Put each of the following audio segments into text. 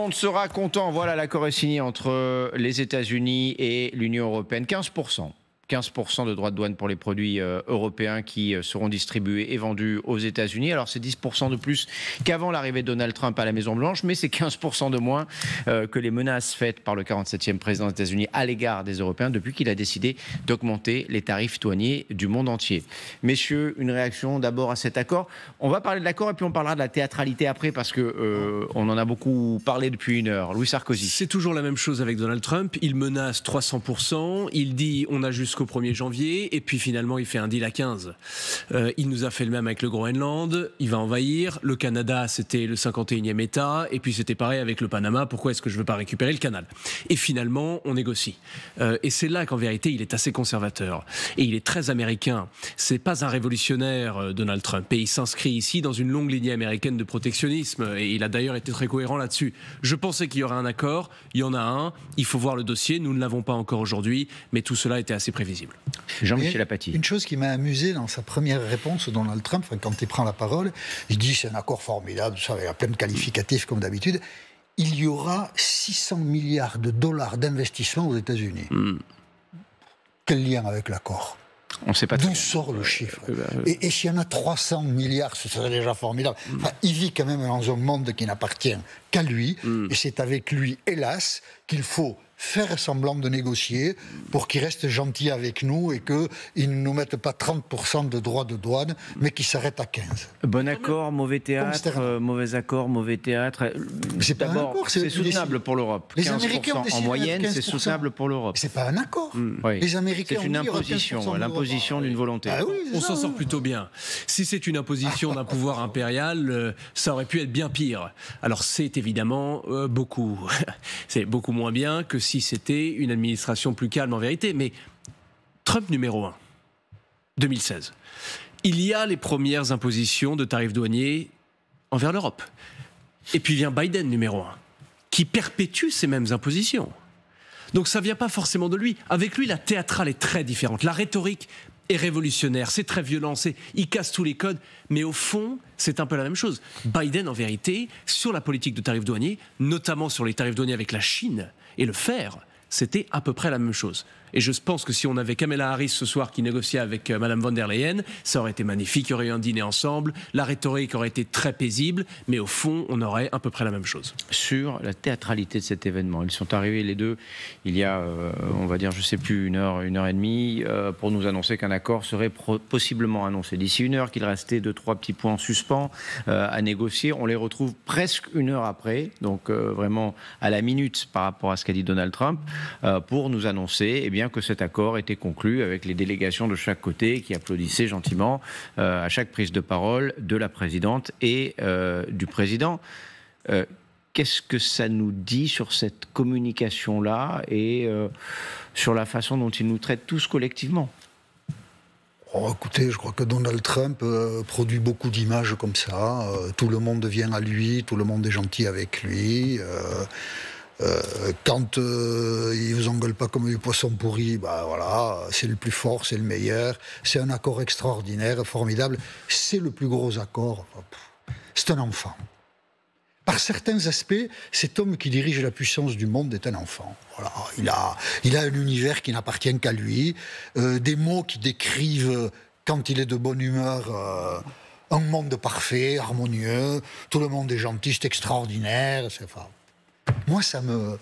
monde sera content. Voilà, l'accord est signé entre les États-Unis et l'Union européenne. 15% de droits de douane pour les produits européens qui seront distribués et vendus aux États-Unis. Alors c'est 10% de plus qu'avant l'arrivée de Donald Trump à la Maison-Blanche, mais c'est 15% de moins que les menaces faites par le 47e président des États-Unis à l'égard des Européens depuis qu'il a décidé d'augmenter les tarifs douaniers du monde entier. Messieurs, une réaction d'abord à cet accord. On va parler de l'accord et puis on parlera de la théâtralité après parce que on en a beaucoup parlé depuis une heure. Louis Sarkozy. C'est toujours la même chose avec Donald Trump. Il menace 300%. Il dit on a jusqu'au 1er janvier et puis finalement il fait un deal à 15. Il nous a fait le même avec le Groenland. Il va envahir. Le Canada, c'était le 51e État. Et puis c'était pareil avec le Panama. Pourquoi est-ce que je ne veux pas récupérer le canal? Et finalement, on négocie. Et c'est là qu'en vérité, il est assez conservateur. Et il est très américain. C'est pas un révolutionnaire, Donald Trump. Et il s'inscrit ici dans une longue lignée américaine de protectionnisme. Et il a d'ailleurs été très cohérent là-dessus. Je pensais qu'il y aurait un accord. Il y en a un. Il faut voir le dossier. Nous ne l'avons pas encore aujourd'hui. Mais tout cela était assez prévisible. Jean-Michel Apathy. Une chose qui m'a amusé dans sa première réponse, Donald Trump, quand il prend la parole, il dit c'est un accord formidable, ça, il y a plein de qualificatifs comme d'habitude. Il y aura 600 milliards de dollars d'investissement aux États-Unis. Quel lien avec l'accord? On ne sait pas d'où sort le chiffre. Et s'il y en a 300 milliards, ce serait déjà formidable. Enfin, il vit quand même dans un monde qui n'appartient qu'à lui, et c'est avec lui, hélas, qu'il faut faire semblant de négocier pour qu'il reste gentil avec nous et qu'il ne nous mette pas 30% de droits de douane, mais qu'il s'arrête à 15%. Bon accord, mauvais théâtre, mauvais accord, mauvais théâtre. C'est pas un accord, c'est soutenable pour l'Europe. 15% en moyenne, c'est soutenable pour l'Europe. C'est pas un accord. Oui. Les Américains c'est une imposition, l'imposition d'une volonté. Ah oui, on s'en sort plutôt bien. Si c'est une imposition d'un pouvoir impérial, ça aurait pu être bien pire. Alors c'est évidemment c'est beaucoup moins bien que si c'était une administration plus calme en vérité. Mais Trump numéro 1, 2016. Il y a les premières impositions de tarifs douaniers envers l'Europe. Et puis vient Biden numéro 1, qui perpétue ces mêmes impositions. Donc ça ne vient pas forcément de lui. Avec lui, la théâtrale est très différente. La rhétorique est révolutionnaire, c'est très violent, il casse tous les codes, mais au fond, c'est un peu la même chose. Biden, en vérité, sur la politique de tarifs douaniers, notamment sur les tarifs douaniers avec la Chine et le fer, c'était à peu près la même chose. Et je pense que si on avait Kamala Harris ce soir qui négociait avec Madame von der Leyen, ça aurait été magnifique, il y aurait eu un dîner ensemble, la rhétorique aurait été très paisible, mais au fond, on aurait à peu près la même chose. Sur la théâtralité de cet événement, ils sont arrivés les deux, il y a, on va dire, je ne sais plus, une heure et demie, pour nous annoncer qu'un accord serait possiblement annoncé. D'ici une heure, qu'il restait 2-3 petits points en suspens à négocier, on les retrouve presque une heure après, donc vraiment à la minute par rapport à ce qu'a dit Donald Trump, pour nous annoncer, eh bien, que cet accord était conclu avec les délégations de chaque côté qui applaudissaient gentiment à chaque prise de parole de la présidente et du président. Qu'est-ce que ça nous dit sur cette communication-là et sur la façon dont ils nous traitent tous collectivement? Écoutez, je crois que Donald Trump produit beaucoup d'images comme ça. Tout le monde vient à lui, tout le monde est gentil avec lui. Quand il vous engueule pas comme du poisson pourri, voilà, c'est le plus fort, c'est le meilleur. C'est un accord extraordinaire, formidable. C'est le plus gros accord. C'est un enfant. Par certains aspects, cet homme qui dirige la puissance du monde est un enfant. Voilà, il a un univers qui n'appartient qu'à lui, des mots qui décrivent, quand il est de bonne humeur, un monde parfait, harmonieux, tout le monde est gentil, c'est extraordinaire. Moi, ça me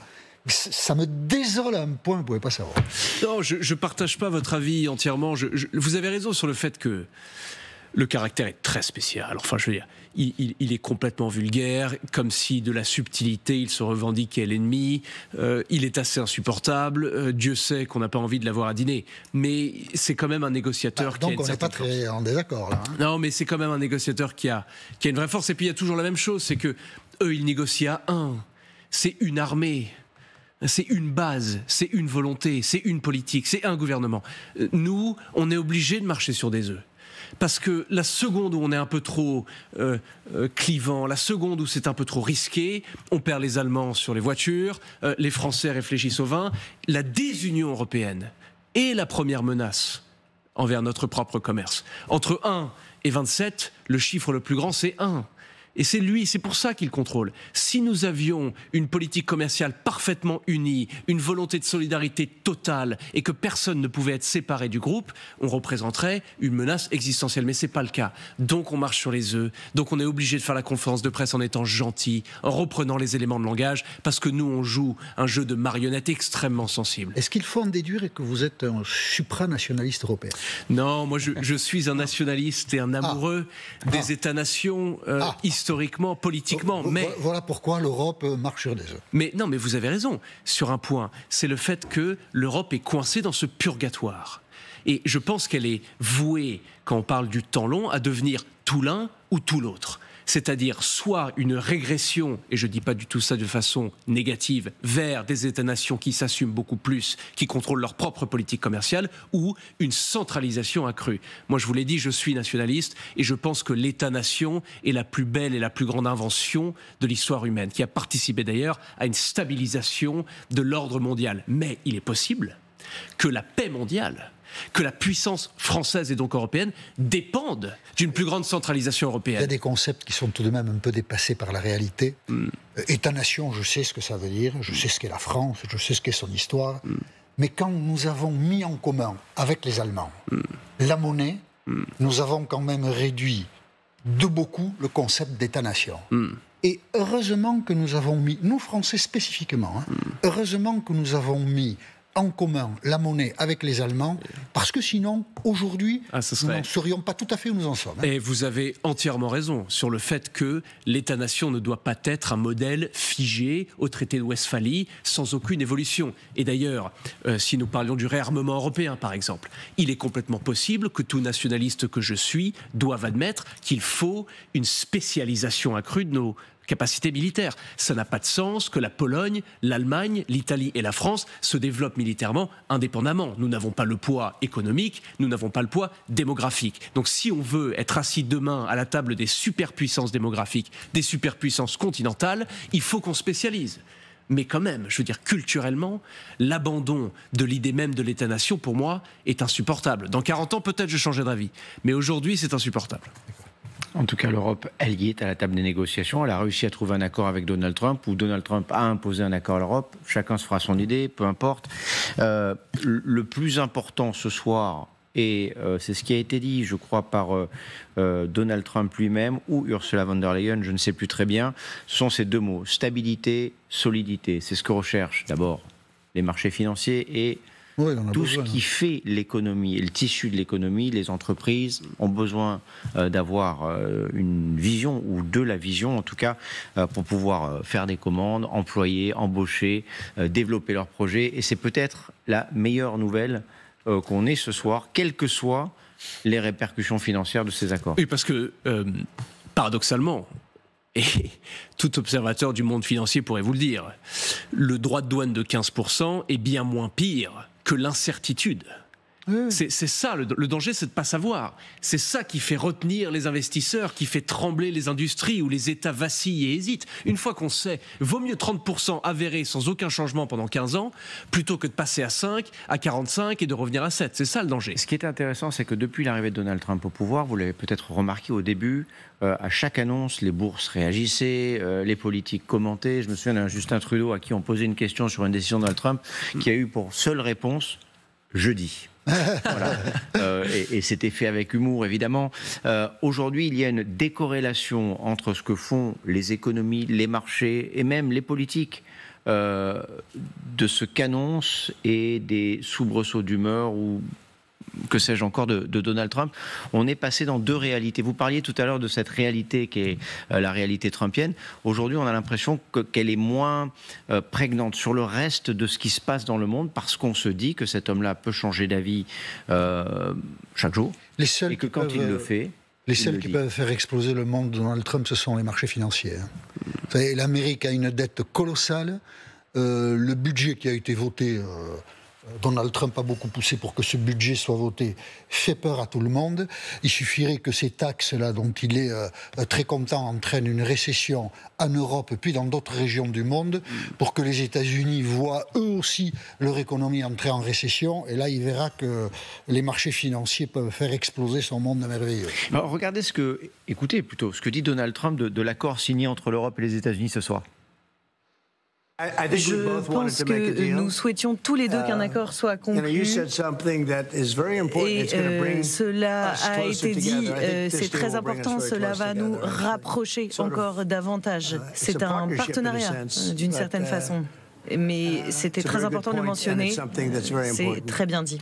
désole à un point, vous ne pouvez pas savoir. Non, je ne partage pas votre avis entièrement. Vous avez raison sur le fait que le caractère est très spécial. Enfin, je veux dire, il est complètement vulgaire, comme si de la subtilité, il se revendiquait l'ennemi. Il est assez insupportable. Dieu sait qu'on n'a pas envie de l'avoir à dîner. Mais c'est quand même un négociateur qui a une donc on n'est pas très en désaccord, là. Non, mais c'est quand même un négociateur qui a une vraie force. Et puis, il y a toujours la même chose, c'est que eux, ils négocient à un. C'est une armée, c'est une base, c'est une volonté, c'est une politique, c'est un gouvernement. Nous, on est obligés de marcher sur des œufs. Parce que la seconde où on est un peu trop clivant, la seconde où c'est un peu trop risqué, on perd les Allemands sur les voitures, les Français réfléchissent au vin. La désunion européenne est la première menace envers notre propre commerce. Entre 1 et 27, le chiffre le plus grand, c'est 1. Et c'est pour ça qu'il contrôle. Si nous avions une politique commerciale parfaitement unie, une volonté de solidarité totale et que personne ne pouvait être séparé du groupe, on représenterait une menace existentielle. Mais c'est pas le cas. Donc on marche sur les œufs. Donc on est obligé de faire la conférence de presse en étant gentil, en reprenant les éléments de langage, parce que nous on joue un jeu de marionnettes extrêmement sensible. Est-ce qu'il faut en déduire que vous êtes un supranationaliste européen? Non, moi je suis un nationaliste et un amoureux des États-nations historiquement, politiquement. Mais voilà pourquoi l'Europe marche sur des œufs. Mais non, mais vous avez raison sur un point. C'est le fait que l'Europe est coincée dans ce purgatoire. Et je pense qu'elle est vouée, quand on parle du temps long, à devenir tout l'un ou tout l'autre. C'est-à-dire soit une régression, et je ne dis pas du tout ça de façon négative, vers des États-nations qui s'assument beaucoup plus, qui contrôlent leur propre politique commerciale, ou une centralisation accrue. Moi, je vous l'ai dit, je suis nationaliste, et je pense que l'État-nation est la plus belle et la plus grande invention de l'histoire humaine, qui a participé d'ailleurs à une stabilisation de l'ordre mondial. Mais il est possible que la paix mondiale, que la puissance française et donc européenne dépendent d'une plus grande centralisation européenne. Il y a des concepts qui sont tout de même un peu dépassés par la réalité. État-nation, je sais ce que ça veut dire, je sais ce qu'est la France, je sais ce qu'est son histoire. Mais quand nous avons mis en commun avec les Allemands la monnaie, nous avons quand même réduit de beaucoup le concept d'État-nation. Et heureusement que nous avons mis, nous Français spécifiquement, heureusement que nous avons mis en commun la monnaie avec les Allemands, parce que sinon, aujourd'hui, nous n'en serions pas tout à fait où nous en sommes. Et vous avez entièrement raison sur le fait que l'État-nation ne doit pas être un modèle figé au traité de Westphalie, sans aucune évolution. Et d'ailleurs, si nous parlions du réarmement européen, par exemple, il est complètement possible que tout nationaliste que je suis doive admettre qu'il faut une spécialisation accrue de nos capacité militaire. Ça n'a pas de sens que la Pologne, l'Allemagne, l'Italie et la France se développent militairement indépendamment. Nous n'avons pas le poids économique, nous n'avons pas le poids démographique. Donc si on veut être assis demain à la table des superpuissances démographiques, des superpuissances continentales, il faut qu'on spécialise. Mais quand même, je veux dire, culturellement, l'abandon de l'idée même de l'État-nation, pour moi, est insupportable. Dans 40 ans, peut-être je changerai d'avis. Mais aujourd'hui, c'est insupportable. En tout cas, l'Europe, elle y est à la table des négociations. Elle a réussi à trouver un accord avec Donald Trump, ou Donald Trump a imposé un accord à l'Europe. Chacun se fera son idée, peu importe. Le plus important ce soir, et c'est ce qui a été dit, je crois, par Donald Trump lui-même ou Ursula von der Leyen, je ne sais plus très bien, sont ces deux mots, stabilité, solidité. C'est ce que recherchent d'abord les marchés financiers et tout ce qui fait l'économie et le tissu de l'économie. Les entreprises ont besoin d'avoir une vision, ou de la vision en tout cas, pour pouvoir faire des commandes, employer, embaucher, développer leurs projets. Et c'est peut-être la meilleure nouvelle qu'on ait ce soir, quelles que soient les répercussions financières de ces accords. Oui, parce que paradoxalement, et tout observateur du monde financier pourrait vous le dire, le droit de douane de 15% est bien moins pire que l'incertitude. Oui. C'est ça, le danger, c'est de ne pas savoir. C'est ça qui fait retenir les investisseurs, qui fait trembler les industries où les États vacillent et hésitent. Une fois qu'on sait, vaut mieux 30% avéré sans aucun changement pendant 15 ans, plutôt que de passer à 5, à 45 et de revenir à 7. C'est ça le danger. Ce qui est intéressant, c'est que depuis l'arrivée de Donald Trump au pouvoir, vous l'avez peut-être remarqué au début, à chaque annonce, les bourses réagissaient, les politiques commentaient. Je me souviens d'un Justin Trudeau à qui on posait une question sur une décision de Donald Trump, qui a eu pour seule réponse « jeudi ». Voilà. Et c'était fait avec humour, évidemment. Aujourd'hui, il y a une décorrélation entre ce que font les économies, les marchés et même les politiques de ce qu'annonce et des soubresauts d'humeur ou que sais-je encore de Donald Trump. On est passé dans deux réalités. Vous parliez tout à l'heure de cette réalité qui est la réalité trumpienne. Aujourd'hui, on a l'impression qu'elle est moins prégnante sur le reste de ce qui se passe dans le monde, parce qu'on se dit que cet homme-là peut changer d'avis chaque jour. Et que quand il le fait... Les seuls qui peuvent faire exploser le monde de Donald Trump, ce sont les marchés financiers. Vous savez, l'Amérique a une dette colossale. Le budget qui a été voté Donald Trump a beaucoup poussé pour que ce budget soit voté, fait peur à tout le monde. Il suffirait que ces taxes-là, dont il est très content, entraînent une récession en Europe puis dans d'autres régions du monde pour que les États-Unis voient eux aussi leur économie entrer en récession. Et là, il verra que les marchés financiers peuvent faire exploser son monde merveilleux. Alors, regardez écoutez plutôt ce que dit Donald Trump de l'accord signé entre l'Europe et les États-Unis ce soir. Je pense que nous souhaitions tous les deux qu'un accord soit conclu. Et cela a été dit, c'est très important, cela va nous rapprocher encore davantage. C'est un partenariat, d'une certaine façon. Mais c'était très important de le mentionner, c'est très bien dit.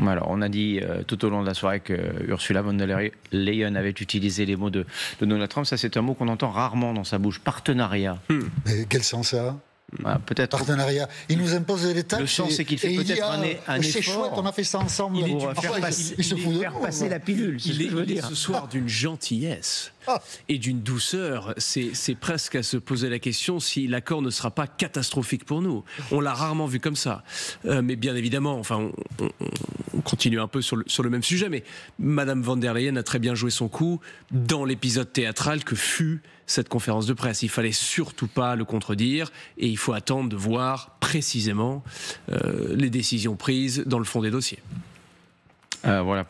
Alors, on a dit tout au long de la soirée que Ursula von der Leyen avait utilisé les mots de Donald Trump. Ça, c'est un mot qu'on entend rarement dans sa bouche. Partenariat. Mais quel sens ça a ? Peut-être. Partenariat. Il nous impose des taxes. Le sens, c'est qu'il fait peut-être un effort. C'est chouette, on a fait ça ensemble. Il se fout de faire passer la pilule. Il est ce soir d'une gentillesse et d'une douceur. C'est presque à se poser la question si l'accord ne sera pas catastrophique pour nous. On l'a rarement vu comme ça. Mais bien évidemment, enfin, on continue un peu sur le même sujet. Mais Madame von der Leyen a très bien joué son coup dans l'épisode théâtral que fut cette conférence de presse. Il fallait surtout pas le contredire et il faut attendre de voir précisément les décisions prises dans le fond des dossiers. Voilà,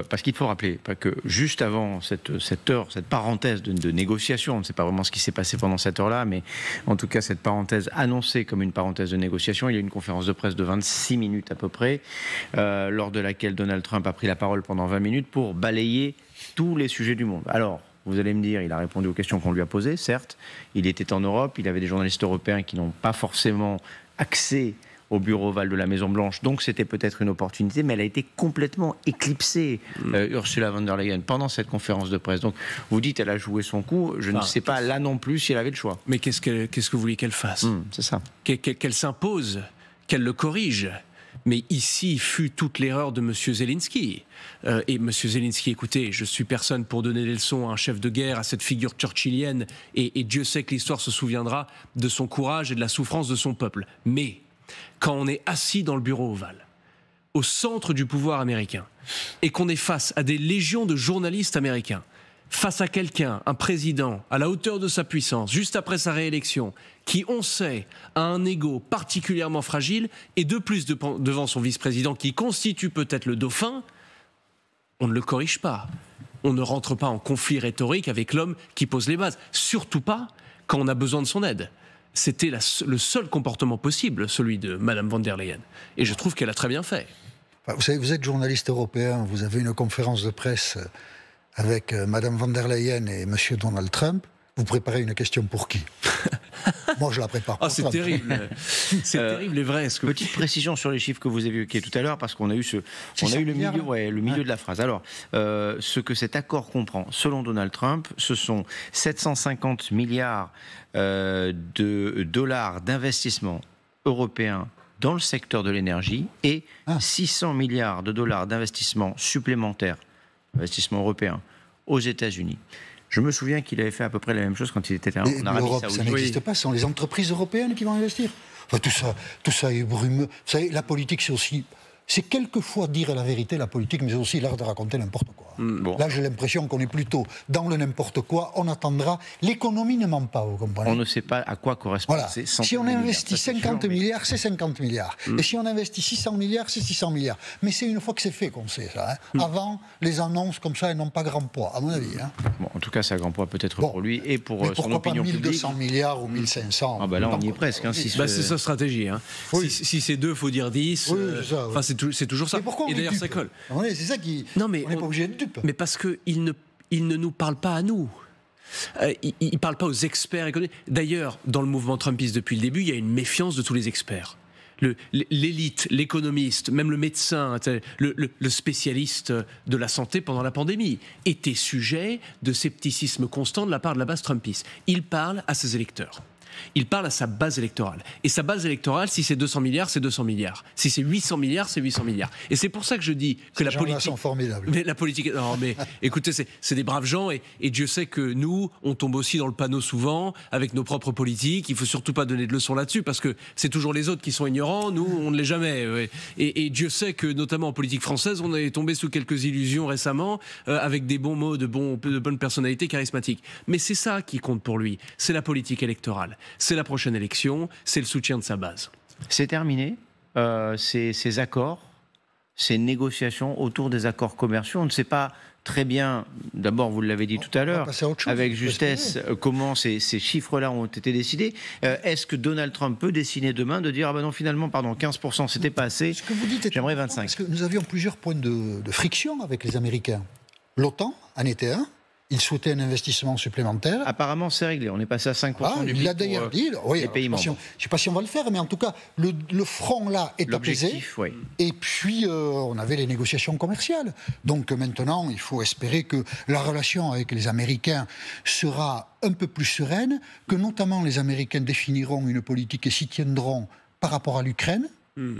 parce qu'il faut rappeler que juste avant cette heure, cette parenthèse de négociation, on ne sait pas vraiment ce qui s'est passé pendant cette heure-là, mais en tout cas cette parenthèse annoncée comme une parenthèse de négociation, il y a eu une conférence de presse de 26 minutes à peu près, lors de laquelle Donald Trump a pris la parole pendant 20 minutes pour balayer tous les sujets du monde. Alors, vous allez me dire, il a répondu aux questions qu'on lui a posées, certes. Il était en Europe, il avait des journalistes européens qui n'ont pas forcément accès au bureau ovale de la Maison-Blanche, donc c'était peut-être une opportunité, mais elle a été complètement éclipsée, Ursula von der Leyen, pendant cette conférence de presse. Donc, vous dites, elle a joué son coup, je ne sais pas là non plus si elle avait le choix. Mais qu'est-ce que vous voulez qu'elle fasse ? C'est ça. Qu'elle s'impose, qu'elle le corrige. Mais ici fut toute l'erreur de M. Zelensky. Et M. Zelensky, écoutez, je suis personne pour donner des leçons à un chef de guerre, à cette figure churchillienne, et Dieu sait que l'histoire se souviendra de son courage et de la souffrance de son peuple. Mais quand on est assis dans le bureau ovale, au centre du pouvoir américain, et qu'on est face à des légions de journalistes américains, face à quelqu'un, un président, à la hauteur de sa puissance, juste après sa réélection, qui, on sait, a un ego particulièrement fragile, et de plus devant son vice-président, qui constitue peut-être le dauphin, on ne le corrige pas. On ne rentre pas en conflit rhétorique avec l'homme qui pose les bases. Surtout pas quand on a besoin de son aide. C'était le seul comportement possible, celui de Madame von der Leyen. Et je trouve qu'elle a très bien fait. Vous savez, vous êtes journaliste européen, vous avez une conférence de presse avec Madame von der Leyen et Monsieur Donald Trump. Vous préparez une question pour qui ? Moi, je la prépare pour c'est terrible. C'est terrible et vrai. Petite précision sur les chiffres que vous évoquiez tout à l'heure, parce qu'on a eu le milieu de la phrase. Alors, ce que cet accord comprend, selon Donald Trump, ce sont 750 milliards de dollars d'investissement européens dans le secteur de l'énergie et 600 milliards de dollars d'investissement supplémentaires, investissement européen, aux États-Unis. Je me souviens qu'il avait fait à peu près la même chose quand il était en Arabie Saoudite. Ça n'existe pas, ce sont les entreprises européennes qui vont investir. Enfin, tout ça est brumeux. Vous savez, la politique, c'est aussi... C'est quelquefois dire la vérité, la politique, mais c'est aussi l'art de raconter n'importe quoi. Bon. Là, j'ai l'impression qu'on est plutôt dans le n'importe quoi. On attendra. L'économie ne ment pas, vous comprenez ? On ne sait pas à quoi correspondent ces 100 Si on investit milliards, 50 milliards, c'est 50 milliards. Et si on investit 600 milliards, c'est 600 milliards. Mais c'est une fois que c'est fait qu'on sait ça. Avant, les annonces comme ça, elles n'ont pas grand poids, à mon avis. Bon, en tout cas, ça a grand poids peut-être pour lui et pour son opinion publique. Mais pourquoi pas 1200 milliards ou 1500 Ah bah là, on y est presque. C'est sa stratégie. Oui. Si c'est 2, il faut dire 10. Oui, c'est ça, oui. C'est toujours ça. Et d'ailleurs, ça colle. C'est ça qui... Non, mais on n'est pas obligé de dupe. Mais parce qu'il ne nous parle pas à nous. Il ne parle pas aux experts économiques. D'ailleurs, dans le mouvement trumpiste depuis le début, il y a une méfiance de tous les experts. L'élite, l'économiste, même le médecin, le spécialiste de la santé pendant la pandémie, était sujet de scepticisme constant de la part de la base trumpiste. Il parle à ses électeurs. Il parle à sa base électorale. Et sa base électorale, si c'est 200 milliards, c'est 200 milliards. Si c'est 800 milliards, c'est 800 milliards. Et c'est pour ça que je dis que la politique... sont formidables. Mais la politique... Non, mais écoutez, c'est des braves gens. Et Dieu sait que nous, on tombe aussi dans le panneau souvent, avec nos propres politiques. Il ne faut surtout pas donner de leçons là-dessus, parce que c'est toujours les autres qui sont ignorants. Nous, on ne l'est jamais. Et Dieu sait que, notamment en politique française, on est tombé sous quelques illusions récemment, avec des bons mots, de bonnes personnalités charismatiques. Mais c'est ça qui compte pour lui. C'est la politique électorale. C'est la prochaine élection. C'est le soutien de sa base. C'est terminé, ces accords, ces négociations autour des accords commerciaux. On ne sait pas très bien, d'abord vous l'avez dit tout à l'heure, avec justesse, comment ces chiffres-là ont été décidés. Est-ce que Donald Trump peut décider demain de dire « Ah ben non, finalement, pardon, 15%, c'était pas assez, j'aimerais 25 ». Parce que nous avions plusieurs points de friction avec les Américains. L'OTAN en était un. Il souhaitait un investissement supplémentaire. Apparemment, c'est réglé. On est passé à 5% du PIB. Il l'a d'ailleurs dit. Oui, les pays membres. Je ne sais pas si on va le faire, mais en tout cas, le front là est apaisé. Oui. Et puis, on avait les négociations commerciales. Donc maintenant, il faut espérer que la relation avec les Américains sera un peu plus sereine, que notamment les Américains définiront une politique et s'y tiendront par rapport à l'Ukraine.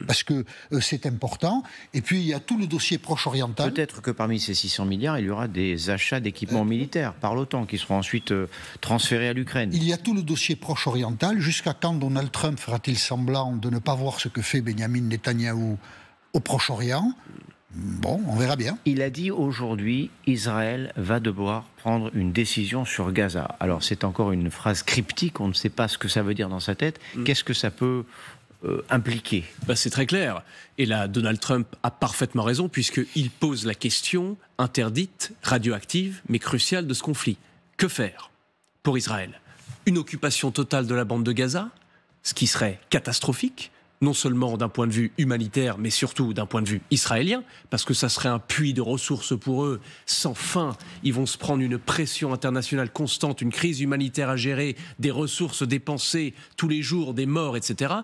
Parce que c'est important. Et puis, il y a tout le dossier proche-oriental. Peut-être que parmi ces 600 milliards, il y aura des achats d'équipements militaires par l'OTAN qui seront ensuite transférés à l'Ukraine. Il y a tout le dossier proche-oriental. Jusqu'à quand Donald Trump fera-t-il semblant de ne pas voir ce que fait Benjamin Netanyahou au Proche-Orient? Bon, on verra bien. Il a dit aujourd'hui, Israël va devoir prendre une décision sur Gaza. Alors, c'est encore une phrase cryptique, on ne sait pas ce que ça veut dire dans sa tête. Qu'est-ce que ça peut impliqué? C'est très clair. Et là, Donald Trump a parfaitement raison, puisqu'il pose la question interdite, radioactive, mais cruciale de ce conflit. Que faire pour Israël? Une occupation totale de la bande de Gaza, ce qui serait catastrophique, non seulement d'un point de vue humanitaire, mais surtout d'un point de vue israélien, parce que ça serait un puits de ressources pour eux sans fin. Ils vont se prendre une pression internationale constante, une crise humanitaire à gérer, des ressources dépensées tous les jours, des morts, etc.,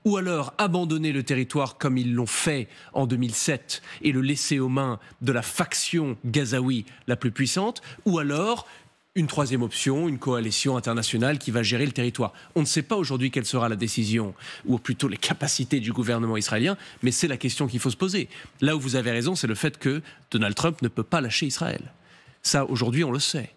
ou alors abandonner le territoire comme ils l'ont fait en 2007 et le laisser aux mains de la faction gazaoui la plus puissante, ou alors une troisième option, une coalition internationale qui va gérer le territoire. On ne sait pas aujourd'hui quelle sera la décision, ou plutôt les capacités du gouvernement israélien, mais c'est la question qu'il faut se poser. Là où vous avez raison, c'est le fait que Donald Trump ne peut pas lâcher Israël. Ça, aujourd'hui, on le sait.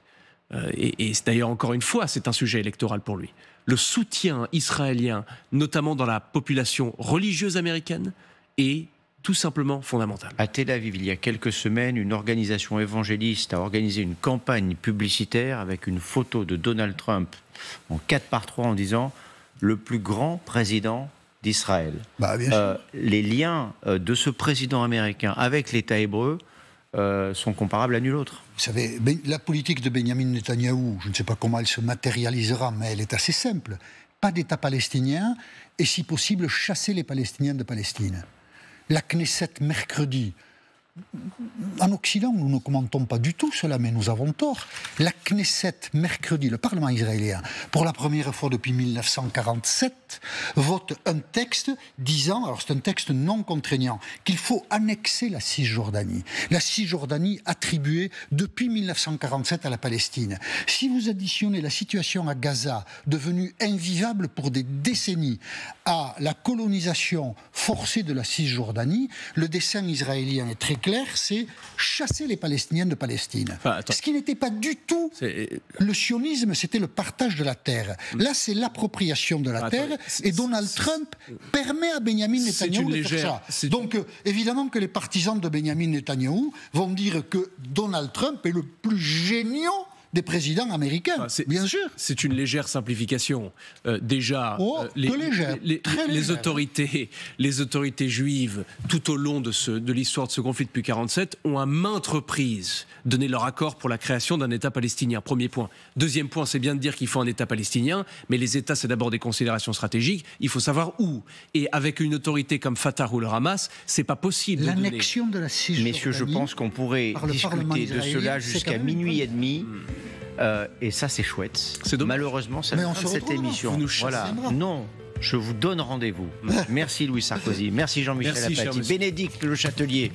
Et d'ailleurs, encore une fois, c'est un sujet électoral pour lui. Le soutien israélien, notamment dans la population religieuse américaine, est tout simplement fondamental. À Tel Aviv, il y a quelques semaines, une organisation évangéliste a organisé une campagne publicitaire avec une photo de Donald Trump en 4x3 en disant « le plus grand président d'Israël ». Les liens de ce président américain avec l'État hébreu sont comparables à nul autre. Vous savez, la politique de Benjamin Netanyahou, je ne sais pas comment elle se matérialisera, mais elle est assez simple. Pas d'État palestinien et, si possible, chasser les Palestiniens de Palestine. La Knesset, mercredi, en Occident, nous ne commentons pas du tout cela, mais nous avons tort. La Knesset, mercredi, le Parlement israélien, pour la première fois depuis 1947, vote un texte disant, alors c'est un texte non contraignant, qu'il faut annexer la Cisjordanie. La Cisjordanie attribuée depuis 1947 à la Palestine. Si vous additionnez la situation à Gaza, devenue invivable pour des décennies, à la colonisation forcée de la Cisjordanie, le dessein israélien est très clair, c'est chasser les Palestiniens de Palestine. Ce qui n'était pas du tout le sionisme, c'était le partage de la terre. Là, c'est l'appropriation de la terre, et Donald Trump permet à Benjamin Netanyahou de faire ça. Donc, évidemment que les partisans de Benjamin Netanyahou vont dire que Donald Trump est le plus génial des présidents américains, bien sûr. C'est une légère simplification. Les autorités juives, tout au long de l'histoire de ce conflit depuis 1947, ont à maintes reprises donné leur accord pour la création d'un État palestinien. Premier point. Deuxième point, c'est bien de dire qu'il faut un État palestinien, mais les États, c'est d'abord des considérations stratégiques. Il faut savoir où. Et avec une autorité comme Fatah ou le Hamas, c'est pas possible. L'annexion de la Cisjordanie. Messieurs, je pense qu'on pourrait discuter de cela jusqu'à minuit et demi. Et ça, c'est chouette. Malheureusement, c'est la fin de cette émission. Voilà. Non, je vous donne rendez-vous. Merci Louis Sarkozy. Merci Jean-Michel Apathy. Bénédicte Le Châtelier.